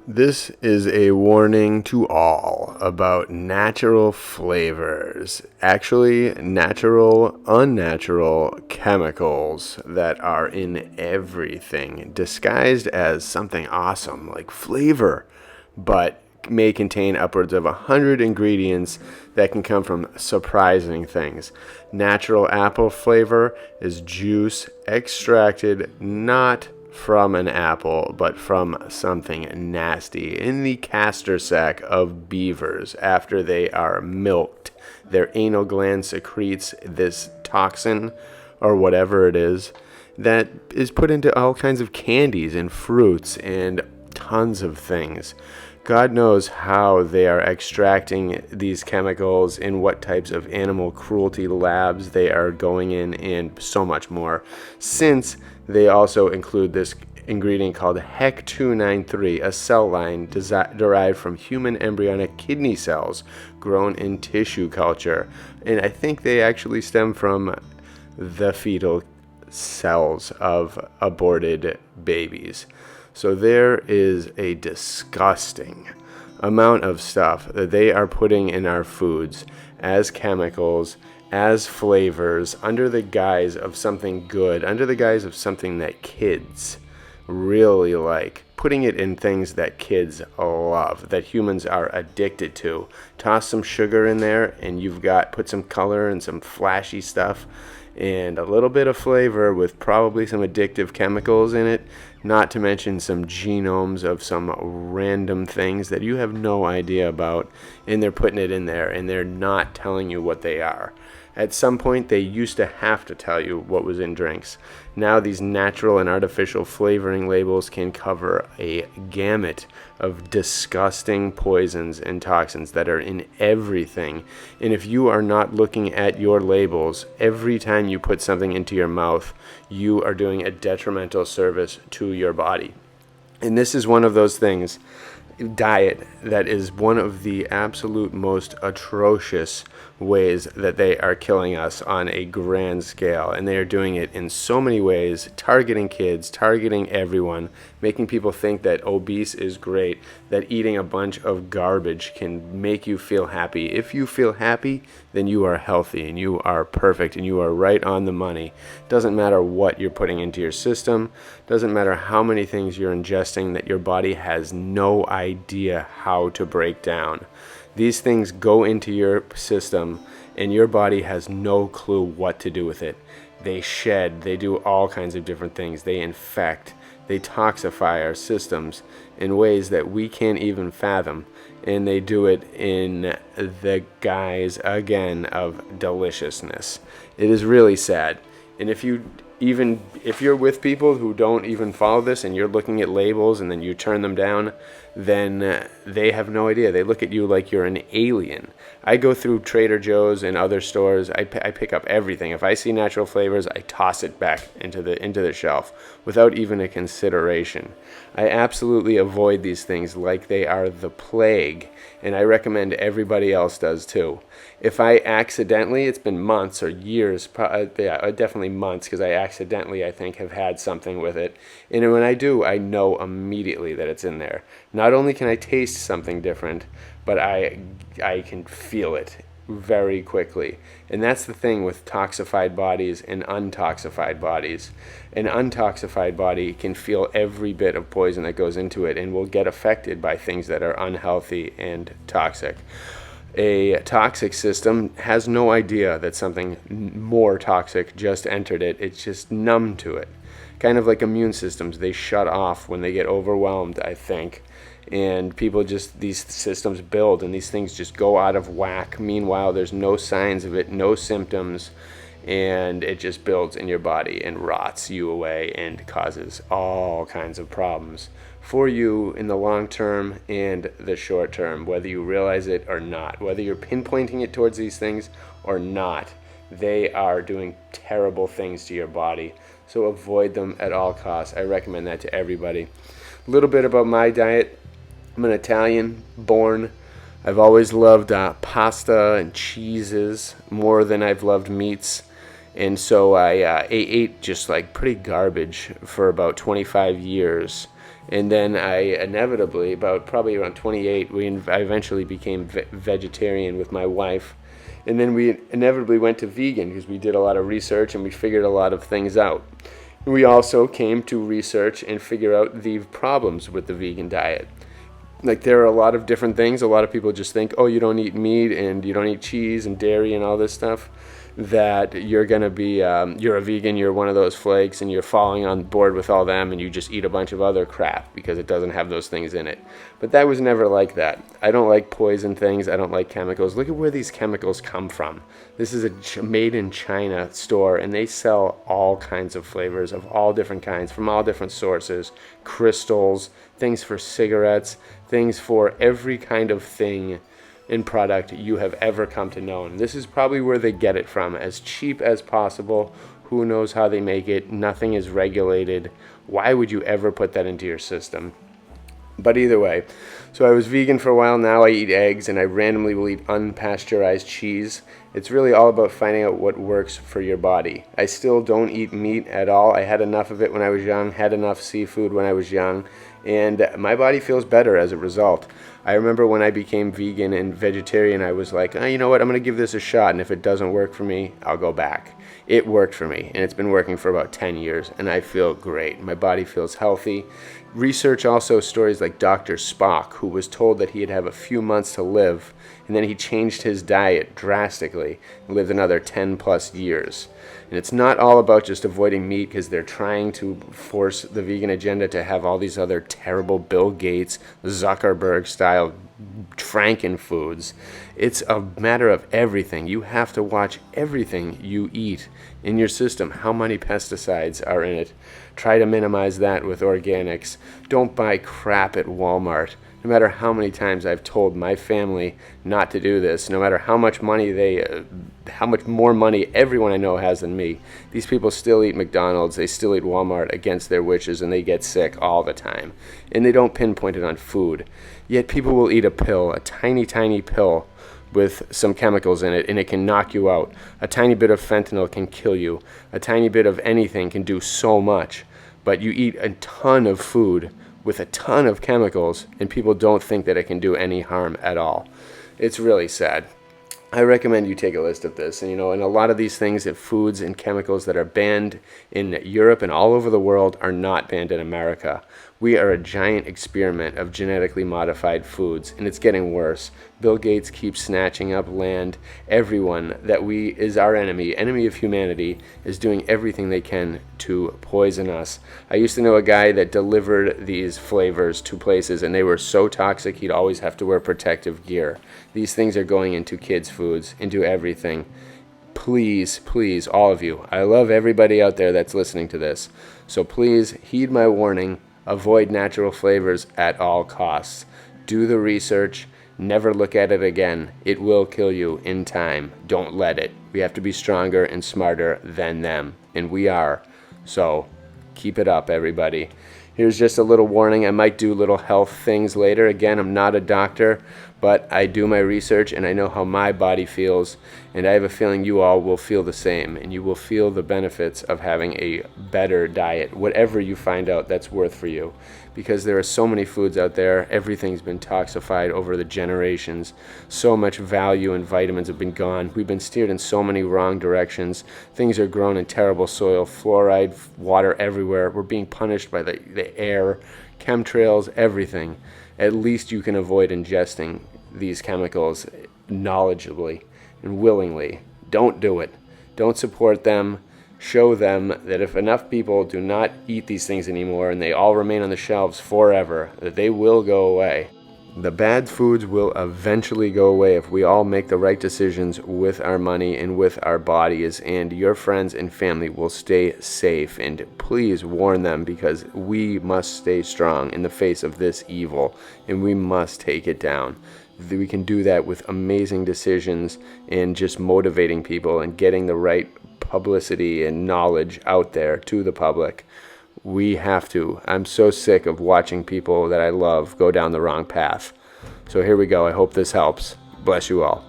This is a warning to all about natural flavors. Actually, natural, unnatural chemicals that are in everything, disguised as something awesome like flavor, but may contain upwards of 100 ingredients that can come from surprising things. Natural apple flavor is juice extracted not from an apple, but from something nasty in the castor sac of beavers after they are milked. Their anal gland secretes this toxin or whatever it is that is put into all kinds of candies and fruits and tons of things. God knows how they are extracting these chemicals, in what types of animal cruelty labs they are going in, and so much more, since they also include this ingredient called HEC-293, a cell line derived from human embryonic kidney cells grown in tissue culture. And I think they actually stem from the fetal cells of aborted babies. So there is a disgusting amount of stuff that they are putting in our foods as chemicals, as flavors, under the guise of something good, under the guise of something that kids really like. Putting it in things that kids love, that humans are addicted to. Toss some sugar in there and you've put some color and some flashy stuff and a little bit of flavor with probably some addictive chemicals in it, not to mention some genomes of some random things that you have no idea about, and they're putting it in there and they're not telling you what they are. At some point, they used to have to tell you what was in drinks. Now these natural and artificial flavoring labels can cover a gamut of disgusting poisons and toxins that are in everything. And if you are not looking at your labels, every time you put something into your mouth, you are doing a detrimental service to your body. And this is one of those things, diet, that is one of the absolute most atrocious ways that they are killing us on a grand scale. And they are doing it in so many ways, targeting kids, targeting everyone, making people think that obese is great, that eating a bunch of garbage can make you feel happy. If you feel happy, then you are healthy and you are perfect and you are right on the money. Doesn't matter what you're putting into your system, doesn't matter how many things you're ingesting that your body has no idea how to break down. These things go into your system and your body has no clue what to do with it. They shed, they do all kinds of different things. They infect, they toxify our systems in ways that we can't even fathom. And they do it in the guise, again, of deliciousness. It is really sad. And if you're with people who don't even follow this and you're looking at labels and then you turn them down, then they have no idea. They look at you like you're an alien. I go through Trader Joe's and other stores. I pick up everything. If I see natural flavors, I toss it back into the shelf without even a consideration. I absolutely avoid these things like they are the plague, and I recommend everybody else does too. If I accidentally, it's been months or years, definitely months, because I accidentally, I think, have had something with it. And when I do, I know immediately that it's in there. Not only can I taste something different, but I can feel it very quickly. And that's the thing with toxified bodies and untoxified bodies. An untoxified body can feel every bit of poison that goes into it and will get affected by things that are unhealthy and toxic. A toxic system has no idea that something more toxic just entered it. It's just numb to it. Kind of like immune systems, they shut off when they get overwhelmed, I think. And these systems build and these things just go out of whack. Meanwhile, there's no signs of it, no symptoms, and it just builds in your body and rots you away and causes all kinds of problems for you in the long term and the short term, whether you realize it or not, whether you're pinpointing it towards these things or not. They are doing terrible things to your body, so avoid them at all costs. I recommend that to everybody. A little bit about my diet. I'm an Italian born. I've always loved pasta and cheeses more than I've loved meats. And so I ate just like pretty garbage for about 25 years. And then I inevitably, about probably around 28, I eventually became vegetarian with my wife. And then we inevitably went to vegan because we did a lot of research and we figured a lot of things out. We also came to research and figure out the problems with the vegan diet. Like, there are a lot of different things. A lot of people just think, oh, you don't eat meat and you don't eat cheese and dairy and all this stuff, that you're going to be, you're a vegan, you're one of those flakes, and you're falling on board with all them, and you just eat a bunch of other crap because it doesn't have those things in it. But that was never like that. I don't like poison things. I don't like chemicals. Look at where these chemicals come from. This is a made in China store, and they sell all kinds of flavors of all different kinds from all different sources. Crystals, things for cigarettes, things for every kind of thing in product you have ever come to know. And this is probably where they get it from, as cheap as possible. Who knows how they make it? Nothing is regulated. Why would you ever put that into your system? But either way, so I was vegan for a while. Now I eat eggs, and I randomly will eat unpasteurized cheese. It's really all about finding out what works for your body. I still don't eat meat at all. I had enough of it when I was young, had enough seafood when I was young, and my body feels better as a result. I remember when I became vegan and vegetarian, I was like, oh, you know what, I'm going to give this a shot, and if it doesn't work for me, I'll go back. It worked for me, and it's been working for about 10 years, and I feel great. My body feels healthy. Research also stories like Dr. Spock, who was told that he'd have a few months to live, and then he changed his diet drastically and lived another 10 plus years. And it's not all about just avoiding meat, because they're trying to force the vegan agenda to have all these other terrible Bill Gates, Zuckerberg style Franken foods. It's a matter of everything. You have to watch everything you eat in your system. How many pesticides are in it? Try to minimize that with organics. Don't buy crap at Walmart. No matter how many times I've told my family not to do this, no matter how much money how much more money everyone I know has than me, these people still eat McDonald's, they still eat Walmart against their wishes, and they get sick all the time. And they don't pinpoint it on food. Yet people will eat a pill, a tiny, tiny pill with some chemicals in it, and it can knock you out. A tiny bit of fentanyl can kill you. A tiny bit of anything can do so much. But you eat a ton of food with a ton of chemicals, and people don't think that it can do any harm at all. It's really sad. I recommend you take a list of this. And a lot of these things, foods and chemicals that are banned in Europe and all over the world, are not banned in America. We are a giant experiment of genetically modified foods, and it's getting worse. Bill Gates keeps snatching up land. Everyone that is our enemy of humanity, is doing everything they can to poison us. I used to know a guy that delivered these flavors to places, and they were so toxic he'd always have to wear protective gear. These things are going into kids' foods, into everything. Please, please, all of you, I love everybody out there that's listening to this, so please heed my warning. Avoid natural flavors at all costs. Do the research. Never look at it again. It will kill you in time. Don't let it. We have to be stronger and smarter than them. And we are. So keep it up, everybody. Here's just a little warning. I might do little health things later. Again, I'm not a doctor, but I do my research and I know how my body feels. And I have a feeling you all will feel the same, and you will feel the benefits of having a better diet, whatever you find out that's worth for you. Because there are so many foods out there. Everything's been toxified over the generations. So much value and vitamins have been gone. We've been steered in so many wrong directions. Things are grown in terrible soil, fluoride, water everywhere. We're being punished by the air, chemtrails, everything. At least you can avoid ingesting these chemicals knowledgeably and willingly. Don't do it. Don't support them. Show them that if enough people do not eat these things anymore and they all remain on the shelves forever, that they will go away. The bad foods will eventually go away if we all make the right decisions with our money and with our bodies, and your friends and family will stay safe. And please warn them, because we must stay strong in the face of this evil, and we must take it down. We can do that with amazing decisions and just motivating people and getting the right publicity and knowledge out there to the public. We have to. I'm so sick of watching people that I love go down the wrong path. So here we go. I hope this helps. Bless you all.